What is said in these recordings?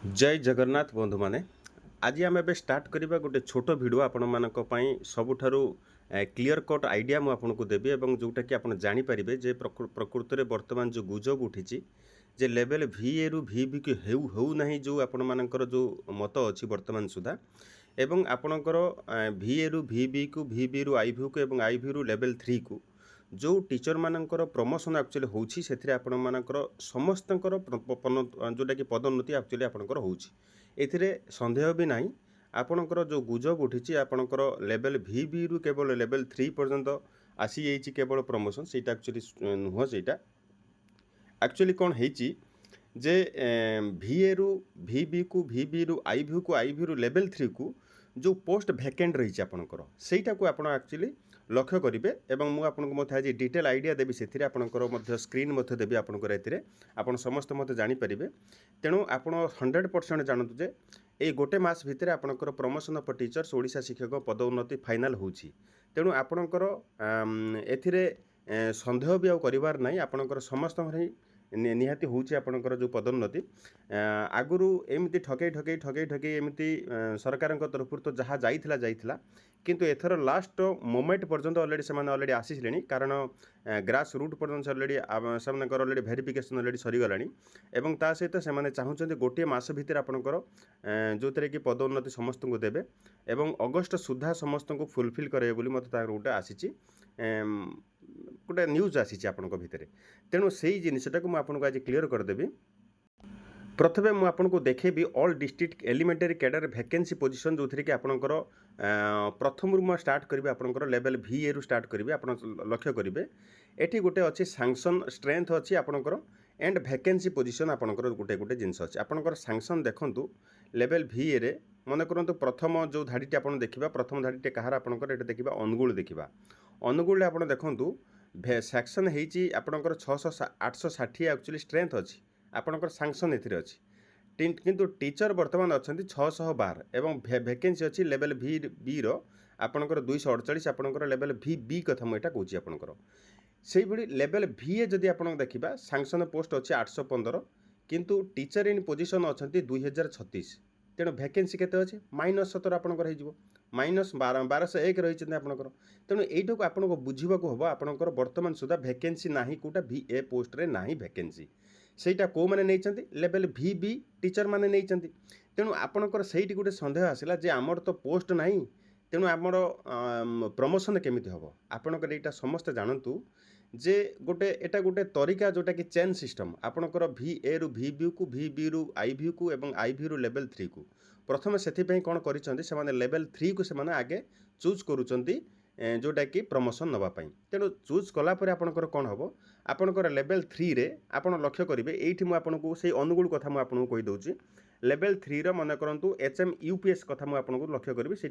जय जगन्नाथ बंधु माने आज आम ए स्टार्ट करवा गोटे छोट भिड आपण मानक सबुठारु क्लीयर कट आइडिया मु आपको देवी और जोटा कि आप जानीपारे जे प्रकृत में वर्तमान जो गुजब उठी जे लेवल भि ए रु भि बी की हो ना जो आपण मानकर जो मत अच्छी वर्तमान सुधा एवं आपणकर भि ए रु भि बी को भि बी रु आई भ्यू को एवं आई भ्यू रु लेवल 3 को जो टीचर मानकर प्रमोशन एक्चुअली होछि सेथिरे आपण मानकर समस्तकर जोटा कि पदोन्नति एक्चुअली आपणकर होछि एथिरे संदेह भी नाही आपणकर जो गुजब उठी आपणकर लेवल भि बी रु केवल लेवल 3 पर्यंत आसी जाइछि केवल प्रमोशन सेटा एक्चुअली नुह सेटा एक्चुअली कौन होइछि जे भि ए रु भि बी को भि बी रु आई भ्यू रु लेवल 3 को जो पोस्ट भैकेंट रही आपणकर सेटा को आपण एक्चुअली लक्ष्य करेंगे एवं मुझे आपको आज डिटेल आइडिया देवी से आपंकर स्क्रीन देवी आपंकर आपड़ समस्त मत जानीपारे तेणु आप 100% जानतु जे ये गोटे मास भितर आपंकर प्रमोशन ऑफ टीचर्स ओडिशा शिक्षक पदोन्नति फाइनाल होची तेणु आपंकर एथिरे संदेह भी आर ना आपंकर समस्त निहाती होची आपंकर जो पदोन्नति आगुरु एमती ठकई ठकई ठकई ठकई एमती सरकार तरफ तो जहाँ जाइथिला किंतु एथर लास्ट मोमेंट पर्यंत अलरेडी से अलरेडी आसीले कारण ग्रास रूट पर्यंत अलरेडी से अलरेडी भेरिफिकेशन अलरेडी सरीगला एवं ता सहित से चाहते गोटे मस भितर आपंकर जो थे कि पदोन्नति समस्त को देवे एवं अगस्ट सुधा समस्त को फुलफिल करे बोली मत गोटे आसी गोटे न्यूज आसी आपण भितर तेणु से जिनटा को मुझे आज क्लीयर करदेवी प्रथमे मुझे आपको देखेबी all district elementary cadre vacancy position जो थी कि आपंकर प्रथम मुझे स्टार्ट करी आपंकर लेवल भि ए रु स्टार्ट करी आप लक्ष्य करेंगे एटी गोटे अच्छी सैंक्शन स्ट्रेंथ अच्छी आपंकर एंड वैकेंसी पोजीशन आपंकर गोटे गोटे जिनस अच्छी आपंकर सैंक्शन देखूँ लेवल भि ए रे मन करंतु प्रथम जो धाड़ीटी आप देखा प्रथम धाड़ीटे कहार आपंकर ये देखा अनुगुल देखा अनुगुल आप देखूँ सेक्शन होती आपंकर 660 एक्चुअली स्ट्रेंथ अच्छी आपंकर सैंक्शन एथिरे अच्छी किंतु टीचर वर्तमान अच्छा 612 एवं वैकेंसी अच्छी लेवल भि बी आपंकर 248 आपंकर लेवल भि बी कथा मुझे कौच आपंकर से भाई लेवल भि ए जदि आप देखा सैंक्शन पोस्ट अच्छी 815 किंतु टीचर इन पोजीशन अच्छा 2036 तेणु वैकेंसी केते अच्छे -17 आपंकर हो -1201 रही आपंकर तेणु यू आपको बुझा हम आपंकर वर्तमान सुधा वैकेंसी ना कौटा भि ए पोस्ट रे ना वैकेंसी सेटा को माने नहीं लेवल भि बी टीचर माने नहीं तेणु आपणकर से गोटे सन्देह आसला जे आमर तो पोस्ट ना तेणु आमर प्रमोशन केमिति हम आपणकर यहाँ समस्ते जानतु जे गोटे एटा गोटे तरीका जोटा कि चेन सिस्टम आपणकर भि ए रु भि बी को भि बी रु आई भ्यू को एवं आई भ्यू रु लेवल 3 को प्रथम से कौन कर लेवल 3 को से आगे चूज करुँच जोटा कि प्रमोशन नापी तेणु चूज कलापर आपंकर कौन हम आपंकर लेवल 3 रे आपन लक्ष्य करेंगे ये मुझे से अनुगुल कथा मुझे कहीदे लेवल 3 मन करूँ HM UPS कथा मुझे लक्ष्य करी से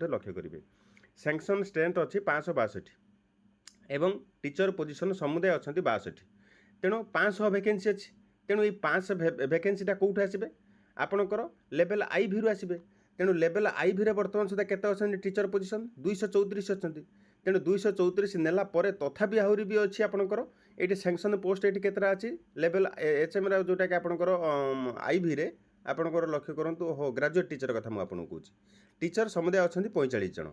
लक्ष्य करेंगे सैंक्शन स्ट्रेंथ अच्छी 562 एवं टीचर पोजीशन समुदाय अच्छा 62 तेणु 500 वैकेंसी अच्छी तेणु ये 500 वैकेंसीटा कौट आसबे आपणकर लेवल आई भ्यू आसबे तेणु लेवल आई भ्यू बर्तमान सुधा केते अच्छा टीचर पोजीशन 234 अच्छा तेणु 234 नेला परे तथापि आहरी भी अच्छी आपणकर ये सैंक्शन पोस्ट ये केतरा अच्छी लेवल HM जोटा कि आपणकर आई भी रे आपणकर लक्ष्य करूँ हो ग्रेजुएट टीचर कथा मुझे आपको कौच टीचर समुदाय अच्छा 45 जन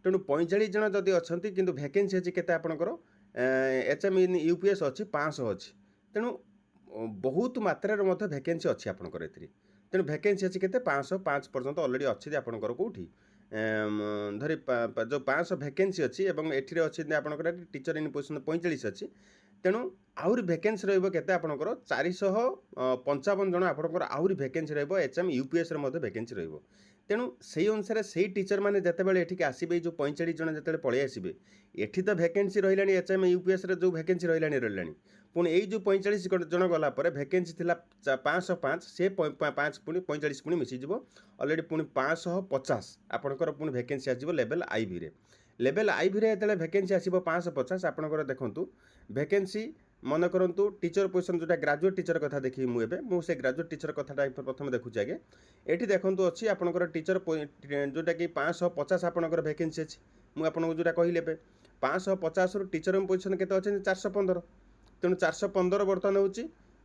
तेणु 45 जन जदि अच्छा किंतु वैकेंसी अच्छी केते आपणकर HM UPS अच्छी 500 अच्छी तेणु बहुत मात्रा वैकेंसी अच्छी आपणकर एथि तेणु वैकेंसी अच्छी केते 505 पर्यंत अलरेडी अच्छी आपणकर कौटी धरी जो 500 वैकेंसी अच्छी एवं एठी अच्छी आपणकर टीचर इन पोजिशन 45 अच्छी तेणु आहरी वैकेंसी रहिबो आपणकर 455 जन आपणकर आहरी वैकेंसी रहिबो HM UPS रे मध्ये वैकेंसी रहिबो तेणु से अनुसार से टीचर मैंने जितेबाला एठिक आसबे जो 45 जन जिते पलि आसबे एठी तो वैकेंसी रही HM UPS रे जो वैकेंसी रही पुणी यही जो 45 जन गला वैकेंसी थिला 505 से 5 पुणी 45 पुणी मिसीज अलरेडी पुणी 550 आपणकर पुणी वैकेंसी आसो लेवल आई भी लेवल आई भी जो वैकेंसी आसो 550 आपणकर देखूँ वैकेंसी मन करूँ टीचर पोजिशन जोटा ग्रेजुएट टीचर कथा देखी मुझे ग्रेजुएट टीचर कथा प्रथम देखुची आगे ये देखूँ अच्छी आपंकर टीचर जोटा कि 550 आपंकर वैकेंसी अच्छी मुझे आपको जोटा कहले 550 टीचर पोजिशन के 415 तेणु 415 बर्तमान हूँ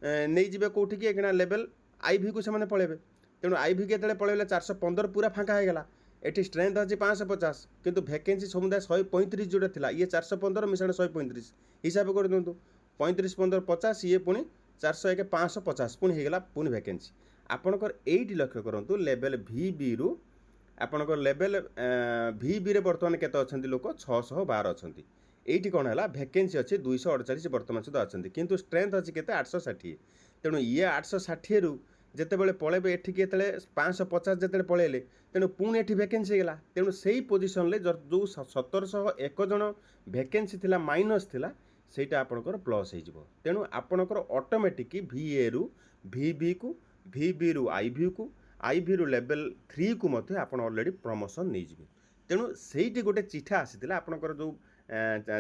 नहीं जी कौटी कि लेवल आई भी को से पलैबे तेणु आईवी केतले पलैले 415 पूरा फाँका होगा ये स्ट्रेंथ अच्छी 550 किंतु वैकेंसी समुदाय 135 जोटा था ये 415 मिसाण 135 हिसाब कर दिखाँ 35 15 50 ये पुणी 401 550 पुणी होगा पुणी वैकेंसी आपणकर एट लक्ष्य करूँ लेवल VB रु आपणकर लेवल VB रे बर्तमान केते अछंती लोक 612 अछंती एटी कौन है वैकेंसी अच्छी 248 बर्तमान सुधा अच्छा किंतु स्ट्रेंथ अच्छी केते 860 तेणु ये 860 रु जितेबाला पलैबे एठिक 550 जिते पलैले तेणु पुणी एठी वैकेंसी होगा तेणु से ही पोजिशन जो 1701 जन वैकेंसी थिला माइनस थिला सेटा आपणकर प्लस हो तेणु आपणकर ऑटोमेटिक VA रु VB को VB रु IV रु लेवल 3 को मध्य आपण ऑलरेडी प्रमोशन नहीं जिवे तेणु सेठी गोटे चिठा आसीथिला आपणकर जो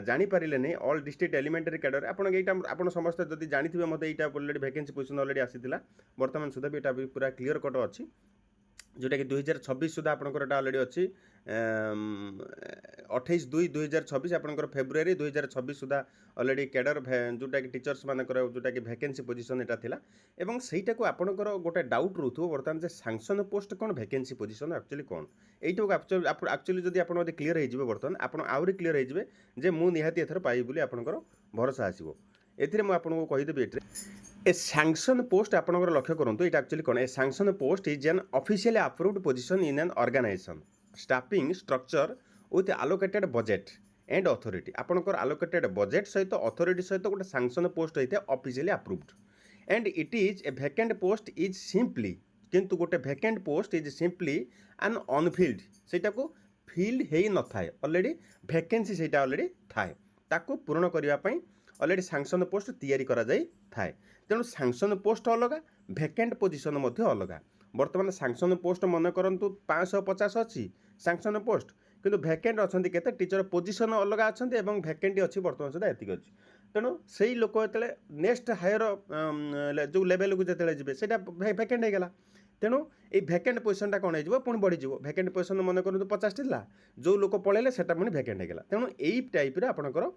जानीपारे नहीं ऑल डिस्ट्रिक्ट एलिमेंटरी कैडर आप समस्त जब जानी मत यहाँ ऑलरेडी वैकेंसी पोजिशन ऑलरेडी आसीला बर्तमान सुधा भी यहाँ पूरा क्लीयर कट अच्छी जोटा कि 2026 सुधा आपंकर ऑलरेडी अच्छी 28/2/2026 आपंकर फेब्रुआरी 2026 सुधा ऑलरेडी कैडर जोटा कि टीचर्स मानकर जोटा कि वैकेंसी पोजिशन यहाँ थिला एवं सेटा को आपंकर गोटे डाउट रोथो बर्तमान सैंक्शन पोस्ट कौन वैकेंसी पोजिशन एक्चुअली कौन यू एक्चुअली जब आप क्लीयर हो बर्तमान आप आहरी क्लीयर हो मुझे निहाती एथर पाइबी बोली आपंकर भरोसा आसो एथिरे मु आपको कहीदेवी ये ए सैंक्शन पोस्ट आपंकर लक्ष्य करूँ ये एक्चुअली कौन a sanction post is an officially approved position in an organization staffing structure with allocated budget and authority आपंकर आलोकेटेड बजेट सहित अथॉरिटी सहित गोटे सैंक्शन पोस्ट होता है officially approved and it is a vacant post is simply किंतु गोटे vacant post is simply an unfilled सेटा को फिल्ड हो न थाए ऑलरेडी वैकेंसी से ऑलरेडी थाए ताको पूर्ण करने ऑलरेडी सैंक्शन पोस्ट तैयारी करा जाई थाए तेणु सैंक्शन पोस्ट अलग वैकेंट पोजिशन अलग बर्तमान सैंक्शन पोस्ट मन करंतु 550 अच्छी सैंक्शन पोस्ट किंतु वैकेंट अच्छा केते टीचर पोजिशन अलग अच्छा एवं वैकेंट अच्छी बर्तमान सुधा एतिक अच्छी तेणु से लोक जो नेक्स्ट हायर जो लेवल को जो जी वैकेंट होगा तेणु ये वैकेंट पोजिशन कौन हो पुणी बढ़ीज वैकेंट पोजिशन मन करूँ 50 टी जो लोक पलैले से पुणी वैकेंट होगा तेणु यही टाइप आपंकर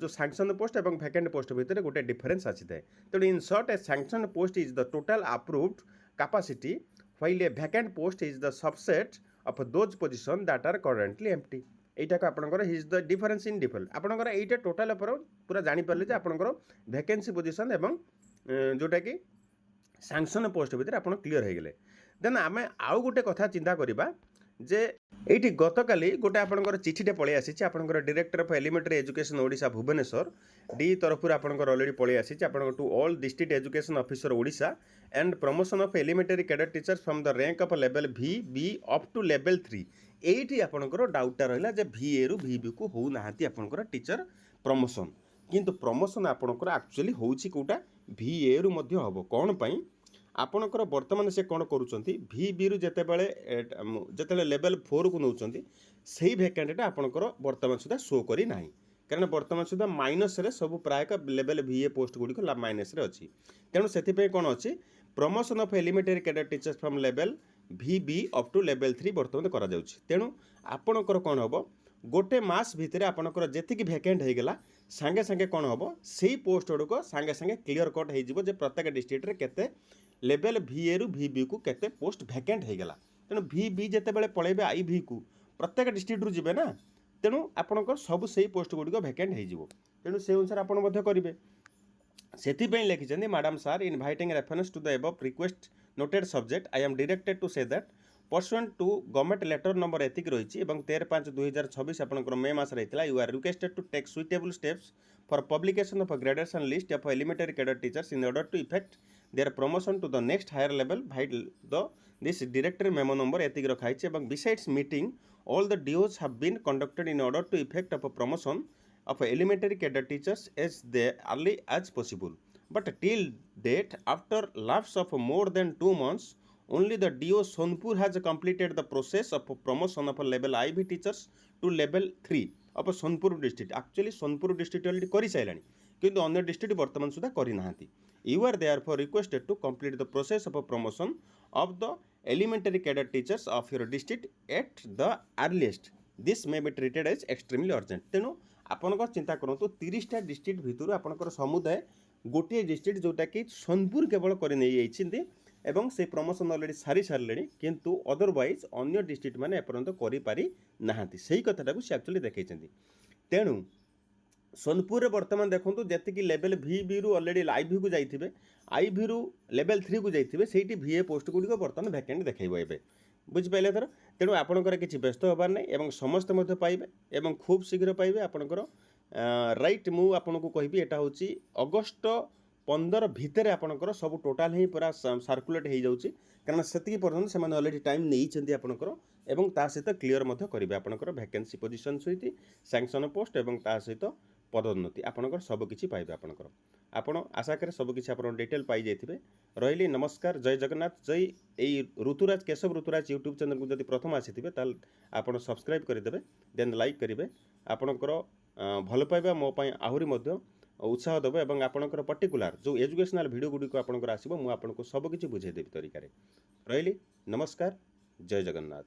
जो सैंक्शन पोस्ट और वैकेंट पोस्ट भितर गोटे डिफरेन्स आसी थाए तेणु in short a sanction post is the total approved capacity while a vacant post is the subset of those position that are currently empty এইটা আপনার is the difference in different आपंकर এইটা total पूरा जानीपारे जे आपंकर vacancy position एवं जोटा कि sanction post भितर आप क्लीयर हो गले देन आम आउ गोटे कथा चिंता करवा जे ये गतकाली गोटे आपंकर चिठीटे पलि आसी आपंकर director of elementary education Odisha Bhubaneswar डी तरफ आपंकर ऑलरेडी पलि आसी आपंकर to all district education officer Odisha and promotion of elementary cadre teachers from the rank of level VB up to level 3 एटी आपंकर डाउटा रहा जे VA रु VB को हो नाहांती आपंकर टीचर प्रमोशन किंतु प्रमोशन आपंकर एक्चुअली होउछि कोटा VA रु मध्य हबो कोन पई आपणकर बर्तमान से कौन करुँच VB रु जिते लेवल 4 को नौकरी से भैकेंटा आपणकर बर्तमान सुधा शो करी ना कारण बर्तमान सुधा माइनस रे सब प्राय लेवल VA पोस्ट गुड़िक माइनस रे अच्छी तेणु से कौन अच्छी promotion of elementary cadre teachers from level VB up to level 3 बर्तमान करा जाउछि तेणु आपणकर कौन हम गोटे मास भितर आपणकर जेतिक भैकेंट होगला सांगे सांगे कौन हम से पोस्ट गुड़िक सांगे सांगे क्लीयर कट हो प्रत्येक डिस्ट्रिक्ट रे केते लेवल VA रु VB को केते पोस्ट भैकेंट होगला तेणु VB जितेबाला पलैबे IV को प्रत्येक डिस्ट्रिक्ट रु जीवे ना तेणु आपंकर सब से पोस्ट गुड़िक भैकेंट हो तेणु से अनुसार आपड़ करेंगे से लिखिं madam sir inviting reference to the above request noted subject I am directed to say that pursuant to government letter number एतिक रही 13/5/2026 आपंकर मे मास रही you are requested to take suitable steps for publication of graduation list of elementary cadre teachers in order to effect their promotion to the next higher level भाई the this director memo number एतिक रखाई besides meeting all the DOs have been conducted in order to effect of a promotion of elementary cadre teachers as early as possible. But till date, after lapse of more than 2 months, only the DO Sonpur has completed the process of promotion of level IV teachers to level 3 of Sonpur district. Actually, Sonpur district already kari sailani, kintu अन्य district वर्तमान सुधा करी नाहांती. You are therefore requested to complete the process of promotion of the elementary cadre teachers of your district at the earliest. This may be treated as extremely urgent. तेणु आपनकर चिंता करंतु 30टा district भितर आपनकर समुदाय गोटे डिस्ट्रिक्ट जोटा कि सोनपुर केवल करि नै जाइछिंती ଏବଂ ସେ ପ୍ରମୋସନ୍ ଅଲରେଡ଼ି ସାରି ସାରିଲେଣି କିନ୍ତୁ ଅଦରୱାଇଜ୍ ଅନ୍ୟ ଡିଷ୍ଟ୍ରିକ୍ଟ ମାନେ ଏପର୍ଯ୍ୟନ୍ତ କରିପାରି ନାହାନ୍ତି ସେଇ କଥାଟାକୁ ସେ ଆକ୍ଚୁଆଲି ଦେଖେଇଛନ୍ତି। ତେଣୁ ସୋନପୁରରେ ବର୍ତ୍ତମାନ ଦେଖନ୍ତୁ ଯେତିକି ଲେଭେଲ୍ ଭିରୁ ଅଲରେଡ଼ି ଆଇଭିକୁ ଯାଇଥିବେ, ଆଇଭିରୁ ଲେଭେଲ୍ 3କୁ ଯାଇଥିବେ, ସେଇଠି ଭିଏ ପୋଷ୍ଟ ଗୁଡ଼ିକ ବର୍ତ୍ତମାନ ଭ୍ୟାକେଣ୍ଟ ଦେଖାଇବ ଏବେ। ବୁଝିପାରିଲେ ଏଥର? ତେଣୁ ଆପଣଙ୍କର କିଛି ବ୍ୟସ୍ତ ହେବାର ନାହିଁ ଏବଂ ସମସ୍ତେ ମଧ୍ୟ ପାଇବେ ଏବଂ ଖୁବ୍ ଶୀଘ୍ର ପାଇବେ ଆପଣଙ୍କର ରାଇଟ୍। ମୁଁ ଆପଣଙ୍କୁ କହିବି ଏଇଟା ହେଉଛି ଅଗଷ୍ଟ 15 ଭିତରେ ଆପଣଙ୍କର ସବୁ ଟୋଟାଲ୍ ହିଁ ପୁରା ସାର୍କୁଲେଟ୍ ହେଇଯାଉଛି, କାରଣ ସେତିକି ପର୍ଯ୍ୟନ୍ତ ସେମାନେ ଅଲରେଡ଼ି ଟାଇମ୍ ନେଇଛନ୍ତି ଆପଣଙ୍କର ଏବଂ ତା ସହିତ କ୍ଲିୟର ମଧ୍ୟ କରିବେ ଆପଣଙ୍କର ଭ୍ୟାକେନ୍ସି ପୋଜିସନ୍ ସହିତ ସାଙ୍ଗସନ୍ ପୋଷ୍ଟ ଏବଂ ତା ସହିତ ପଦୋନ୍ନତି ଆପଣଙ୍କର ସବୁକିଛି ପାଇବେ ଆପଣଙ୍କର। ଆପଣ ଆଶା କରେ ସବୁକିଛି ଆପଣଙ୍କ ଡିଟେଲ୍ ପାଇଯାଇଥିବେ। ରହିଲି, ନମସ୍କାର, ଜୟ ଜଗନ୍ନାଥ। ଜୟ ଏଇ ଋତୁରାଜ କେଶବ ଋତୁରାଜ ୟୁଟ୍ୟୁବ୍ ଚ୍ୟାନେଲକୁ ଯଦି ପ୍ରଥମ ଆସିଥିବେ ତାହେଲେ ଆପଣ ସବସ୍କ୍ରାଇବ୍ କରିଦେବେ, ଦେନ୍ ଲାଇକ୍ କରିବେ। ଆପଣଙ୍କର ଭଲ ପାଇବା ମୋ ପାଇଁ ଆହୁରି ମଧ୍ୟ ଉତ୍ସାହ ଦେବ ଏବଂ ଆପଣଙ୍କର ପର୍ଟିକୁଲାର ଯେଉଁ ଏଜୁକେସନାଲ୍ ଭିଡ଼ିଓ ଗୁଡ଼ିକ ଆପଣଙ୍କର ଆସିବ ମୁଁ ଆପଣଙ୍କୁ ସବୁକିଛି ବୁଝେଇଦେବି ତରିକାରେ। ରହିଲି, ନମସ୍କାର, ଜୟ ଜଗନ୍ନାଥ।